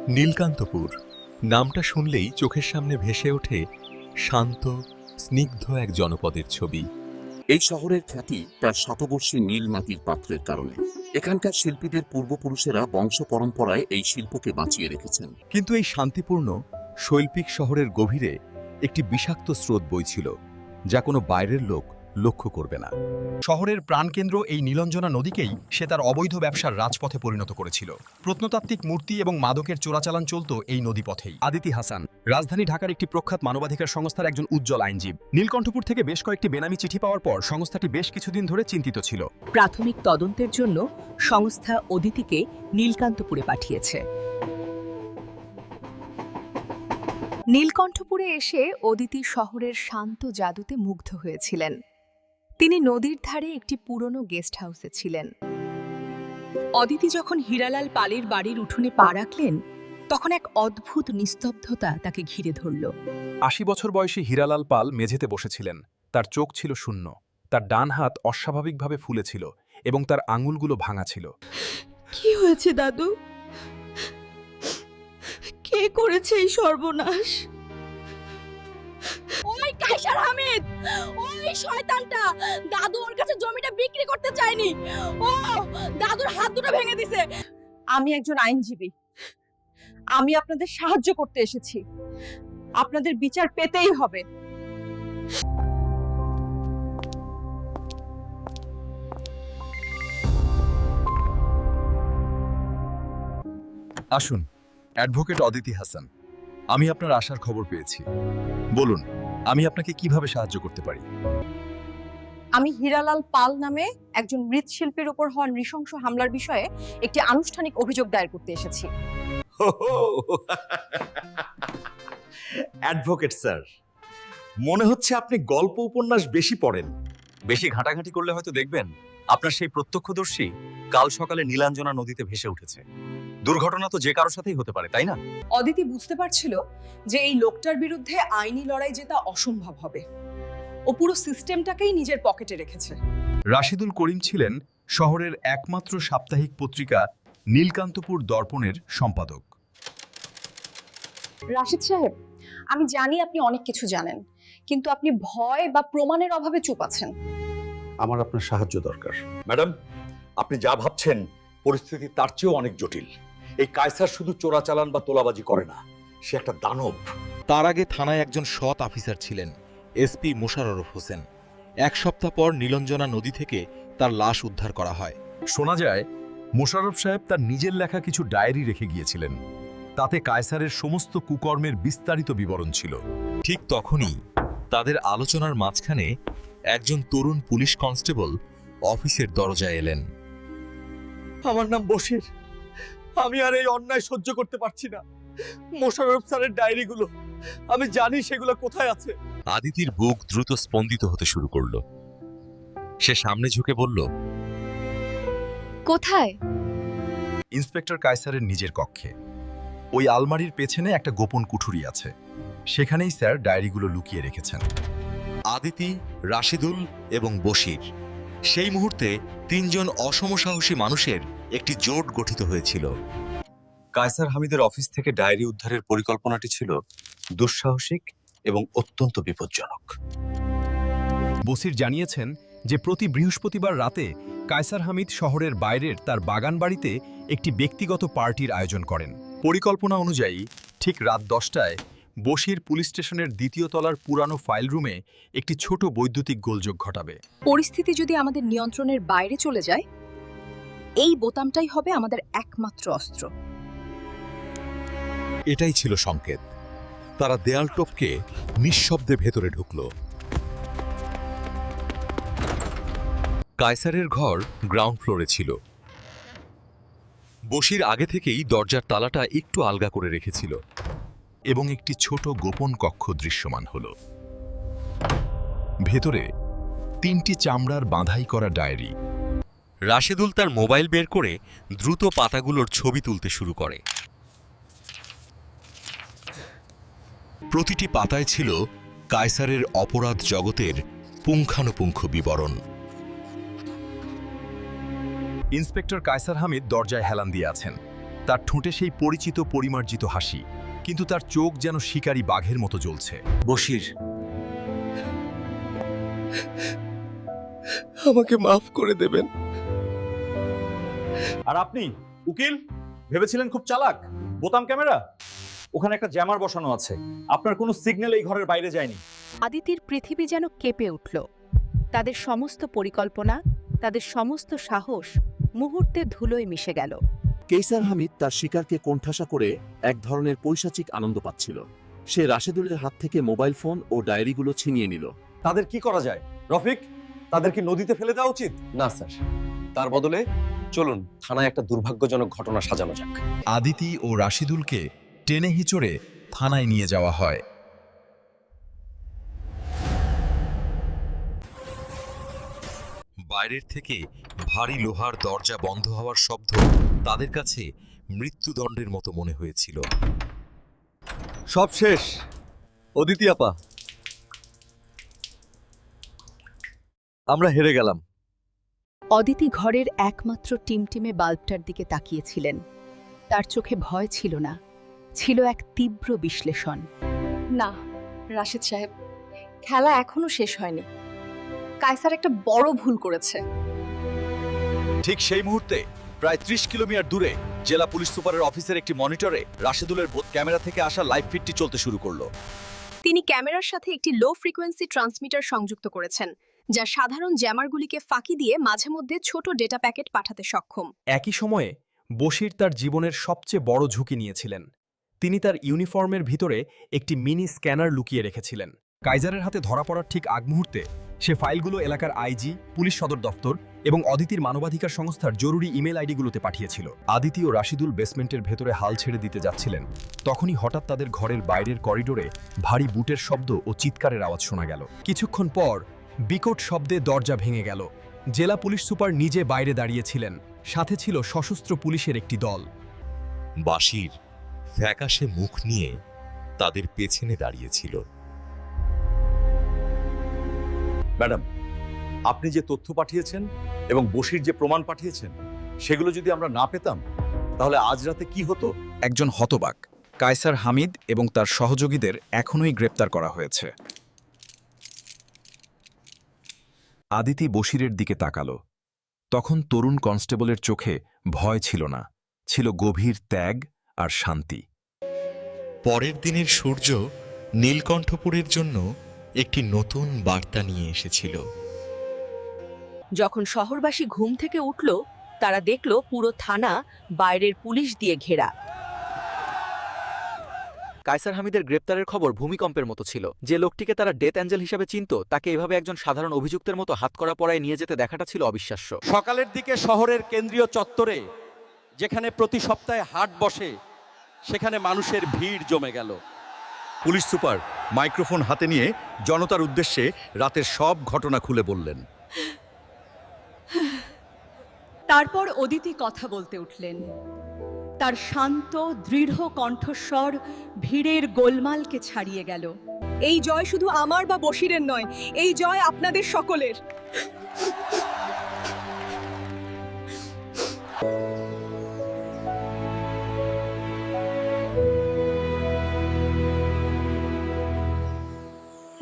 নীলকান্তপুর নামটা শুনলেই চোখের সামনে ভেসে ওঠে শান্ত স্নিগ্ধ এক জনপদের ছবি। এই শহরের খ্যাতি তার শতবর্ষী নীল মাটির পাত্রের কারণে। এখানকার শিল্পীদের পূর্বপুরুষেরা বংশ পরম্পরায় এই শিল্পকে বাঁচিয়ে রেখেছেন। কিন্তু এই শান্তিপূর্ণ শৈল্পিক শহরের গভীরে একটি বিষাক্ত স্রোত বইছিল, যা কোনো বাইরের লোক লক্ষ্য করবে না। শহরের প্রাণকেন্দ্র এই নীলঞ্জনা নদীকেই সে তার অবৈধ ব্যবসার রাজপথে পরিণত করেছিল। প্রত্নতাত্ত্বিক মূর্তি এবং মাদকের চোরাচালান চলত এই নদীপথেই। আদিতি হাসান রাজধানী ঢাকার একটি প্রখ্যাত মানবাধিকার সংস্থার একজন উজ্জ্বল আইনজীবী। নীলকণ্ঠপুর থেকে বেশ কয়েকটি বেনামি চিঠি পাওয়ার পর সংস্থাটি বেশ কিছুদিন ধরে চিন্তিত ছিল। প্রাথমিক তদন্তের জন্য সংস্থা অদিতিকে নীলকান্তপুরে পাঠিয়েছে। নীলকণ্ঠপুরে এসে অদিতি শহরের শান্ত জাদুতে মুগ্ধ হয়েছিলেন। তিনি নদীর ধারে একটি পুরনো গেস্ট হাউসে ছিলেন। অদিতি যখন হীরালাল পালের বাড়ির উঠোনে পা রাখলেন, তখন এক অদ্ভুত নিস্তব্ধতা তাকে ঘিরে ধরল। ৮০ বছর বয়সী হীরালাল পাল মেঝেতে বসেছিলেন। তার চোখ ছিল শূন্য, তার ডান হাত অস্বাভাবিকভাবে ফুলেছিল এবং তার আঙুলগুলো ভাঙা ছিল। কি হয়েছে দাদু? কে করেছে এই সর্বনাশ? ওই কাইসার হামিদ, ওই শয়তানটা দাদু ওর কাছে জমিটা বিক্রি করতে চায়নি। ও দাদুর হাত দুটো ভেঙে দিছে। আমি একজন আইনজীবী, আমি আপনাদের সাহায্য করতে এসেছি। আপনাদের বিচার পেতেই হবে। আসুন, অ্যাডভোকেট অদিতি হাসান, আমি আপনার আসার খবর পেয়েছি। বলুন, আমি আপনাকে কিভাবে সাহায্য করতে পারি? আমি হীরালাল পাল নামে একজন মৃৎশিল্পীর উপর হওয়া নৃশংস হামলার বিষয়ে একটি আনুষ্ঠানিক অভিযোগ দায়ের করতে এসেছি। অ্যাডভোকেট স্যার, মনে হচ্ছে আপনি গল্প উপন্যাস বেশি পড়েন। বেশি ঘাটাঘাটি করলে হয়তো দেখবেন আপনার সেই প্রত্যক্ষদর্শী কাল সকালে নীলাঞ্জনা নদীতে ভেসে উঠেছে। দুর্ঘটনা তো যে কারোর সাথেই হতে পারে, তাই না? অদিতি বুঝতে পারছিল যে এই লোকটার বিরুদ্ধে আইনি লড়াই জেতা অসম্ভব হবে। ও পুরো সিস্টেমটাকেই নিজের পকেটে রেখেছে। রাশিদুল করিম ছিলেন শহরের একমাত্র সাপ্তাহিক পত্রিকা নীলকান্তপুর দর্পণের সম্পাদক। রাশিদ সাহেব, আমি জানি আপনি অনেক কিছু জানেন, কিন্তু আপনি ভয় বা প্রমাণের অভাবে চুপ আছেন। আমার আপনার সাহায্য দরকার। ম্যাডাম, আপনি যা ভাবছেন পরিস্থিতি তার চেয়েও অনেক জটিল। এই কায়সার শুধু চোরাচালান বা তোলাবাজি করে না, সে একটা দানব। তার আগে থানায় একজন সৎ অফিসার ছিলেন, এসপি মোশাররফ হোসেন। এক সপ্তাহ পর নীলঞ্জনা নদী থেকে তার লাশ উদ্ধার করা হয়। শোনা যায় মোশাররফ সাহেব তার নিজের লেখা কিছু ডায়েরি রেখে গিয়েছিলেন। তাতে কায়সারের সমস্ত কুকর্মের বিস্তারিত বিবরণ ছিল। ঠিক তখনই তাদের আলোচনার মাঝখানে একজন তরুণ পুলিশ কনস্টেবল অফিসের দরজায় এলেন। আমার নাম বশির। আমি আর এই অন্যায় সহ্য করতে পারছি না। মোশাররফ স্যারের ডায়েরিগুলো, আমি জানি সেগুলো কোথায় আছে। আদিতির বুক দ্রুত স্পন্দিত হতে শুরু করল। সে সামনে ঝুঁকে বলল, কোথায়? ইন্সপেক্টর কায়সারের নিজের কক্ষে। ওই আলমারির পেছনে একটা গোপন কুঠুরি আছে, সেখানেই স্যার ডায়েরিগুলো লুকিয়ে রেখেছেন। আদিতি, রাশিদুল এবং বশির, সেই মুহূর্তে তিনজন অসমসাহসী মানুষের একটি জোট গঠিত হয়েছিল। কায়সার হামিদের অফিস থেকে ডায়েরি উদ্ধারের পরিকল্পনাটি ছিল দুঃসাহসিক এবং অত্যন্ত বিপজ্জনক। বসির জানিয়েছেন যে প্রতি বৃহস্পতিবার রাতে কায়সার হামিদ শহরের বাইরের তার বাগান বাড়িতে একটি ব্যক্তিগত পার্টির আয়োজন করেন। পরিকল্পনা অনুযায়ী ঠিক রাত 10টায় বশির পুলিশ স্টেশনের দ্বিতীয় তলার পুরানো ফাইল রুমে একটি ছোট বৈদ্যুতিক গোলযোগ ঘটাবে। পরিস্থিতি যদি আমাদের নিয়ন্ত্রণের বাইরে চলে যায়, এই বোতামটাই হবে আমাদের একমাত্র অস্ত্র। এটাই ছিল সংকেত। তারা দেয়াল টপকে নিঃশব্দে ভেতরে ঢুকল। কায়সারের ঘর গ্রাউন্ড ফ্লোরে ছিল। বশির আগে থেকেই দরজার তালাটা একটু আলগা করে রেখেছিল এবং একটি ছোট গোপন কক্ষ দৃশ্যমান হল। ভেতরে 3টি চামড়ার বাঁধাই করা ডায়েরি। রাশেদুল তার মোবাইল বের করে দ্রুত পাতাগুলোর ছবি তুলতে শুরু করে। প্রতিটি পাতায় ছিল কায়সারের অপরাধ জগতের পুঙ্খানুপুঙ্খ বিবরণ। ইন্সপেক্টর কায়সার হামিদ দরজায় হেলান দিয়ে আছেন। তার ঠোঁটে সেই পরিচিত পরিমার্জিত হাসি, কিন্তু তার চোখ যেন শিকারী বাঘের মতো জ্বলছে। বশির, আমাকে মাফ করে দেবেন। আর আপনি উকিল ভেবেছিলেন খুব চালাক, বোতাম ক্যামেরা, ওখানে একটা জ্যামার বসানো আছে, আপনার কোনো সিগন্যাল এই ঘরের বাইরে যায়নি। আদিতির পৃথিবী যেন কেঁপে উঠল। তাদের সমস্ত পরিকল্পনা, তাদের সমস্ত সাহস মুহূর্তে ধুলোয় মিশে গেল। কেইসার হামিদ তার শিকারকে কোণঠাসা করে এক ধরনের পৈশাচিক আনন্দ পাচ্ছিল। সে রাশেদুলের হাত থেকে মোবাইল ফোন ও ডায়েরিগুলো ছিনিয়ে নিল। তাদের কি করা যায় রফিক? তাদেরকে নদীতে ফেলে দেওয়া উচিত? না স্যার, তার বদলে চলুন থানায় একটা দুর্ভাগ্যজনক ঘটনা সাজানো যাক। আদিতি ও রাশিদুলকে টেনে হিচড়ে থানায় নিয়ে যাওয়া হয়। বাইরের থেকে ভারী লোহার দরজা বন্ধ হওয়ার শব্দ তাদের কাছে মৃত্যুদণ্ডের মতো মনে হয়েছিল। সব শেষ অদিতি আপা, আমরা হেরে গেলাম। অদিতি ঘরের একমাত্র টিমটিমে বাল্বটার দিকে তাকিয়েছিলেন। তার চোখে ভয় ছিল না, ছিল এক তীব্র বিশ্লেষণ। না রাশেদ সাহেব, খেলা এখনো শেষ হয়নি। কায়সার একটা বড় ভুল করেছে। ঠিক সেই মুহূর্তে প্রায় 30 কিলোমিটার দূরে জেলা পুলিশ সুপারের অফিসের একটি মনিটরে রাশেদুলের ক্যামেরা থেকে আসা লাইভ ফিডটি চলতে শুরু করলো। তিনি ক্যামেরার সাথে একটি লো ফ্রিকোয়েন্সি ট্রান্সমিটার সংযুক্ত করেছেন, যা সাধারণ জ্যামারগুলিকে ফাঁকি দিয়ে মাঝে মধ্যে ছোট ডেটা প্যাকেট পাঠাতে সক্ষম। একই সময়ে বশির তার জীবনের সবচেয়ে বড় ঝুঁকি নিয়েছিলেন। তিনি তার ইউনিফর্মের ভিতরে একটি মিনি স্ক্যানার লুকিয়ে রেখেছিলেন। কাইজারের হাতে ধরা পড়ার ঠিক আগ মুহূর্তে সে ফাইলগুলো এলাকার আইজি, পুলিশ সদর দফতর এবং অদিতির মানবাধিকার সংস্থার জরুরি ইমেল আইডিগুলোতে পাঠিয়েছিল। আদিতি ও রাশিদুল বেসমেন্টের ভেতরে হাল ছেড়ে দিতে যাচ্ছিলেন, তখনই হঠাৎ তাদের ঘরের বাইরের করিডোরে ভারী বুটের শব্দ ও চিৎকারের আওয়াজ শোনা গেল। কিছুক্ষণ পর বিকট শব্দে দরজা ভেঙে গেল। জেলা পুলিশ সুপার নিজে বাইরে দাঁড়িয়েছিলেন, সাথে ছিল সশস্ত্র পুলিশের একটি দল। বাশির ফ্যাকাশে মুখ নিয়ে তাদের পেছনে দাঁড়িয়েছিল। ম্যাডাম, আপনি যে তথ্য পাঠিয়েছেন এবং বশির যে প্রমাণ পাঠিয়েছেন, সেগুলো যদি আমরা না পেতাম তাহলে আজ রাতে কি হতো? একজন হতবাক কায়সার হামিদ এবং তার সহযোগীদের এখনোই গ্রেপ্তার করা হয়েছে। আদিতি বশিরের দিকে তাকালো। তখন তরুণ কনস্টেবলের চোখে ভয় ছিল না, ছিল গভীর ত্যাগ আর শান্তি। পরের দিনের সূর্য নীলকণ্ঠপুরের জন্য একটি নতুন বার্তা নিয়ে এসেছিল। যখন শহরবাসী ঘুম থেকে উঠল, তারা দেখল পুরো থানা বাইরের পুলিশ দিয়ে ঘেরা। কায়সার হামিদের গ্রেপ্তারের খবর ভূমিকম্পের মতো ছিল। যে লোকটিকে তারা ডেথ অ্যাঞ্জেল হিসেবে চিনত, তাকে এভাবে একজন সাধারণ অভিযুক্তের মতো হাতকড়া পরায় নিয়ে যেতে দেখাটা ছিল অবিশ্বাস্য। সকালের দিকে শহরের কেন্দ্রীয় চত্বরে, যেখানে প্রতি সপ্তাহে হাট বসে, সেখানে মানুষের ভিড় জমে গেল। পুলিশ সুপার মাইক্রোফোন হাতে নিয়ে জনতার উদ্দেশ্যে রাতের সব ঘটনা খুলে বললেন। তারপর অদিতি কথা বলতে উঠলেন। তার শান্ত দৃঢ় কণ্ঠস্বর ভিড়ের গোলমালকে ছাড়িয়ে গেল। এই জয় শুধু আমার বা বশিরের নয়, এই জয় আপনাদের সকলের।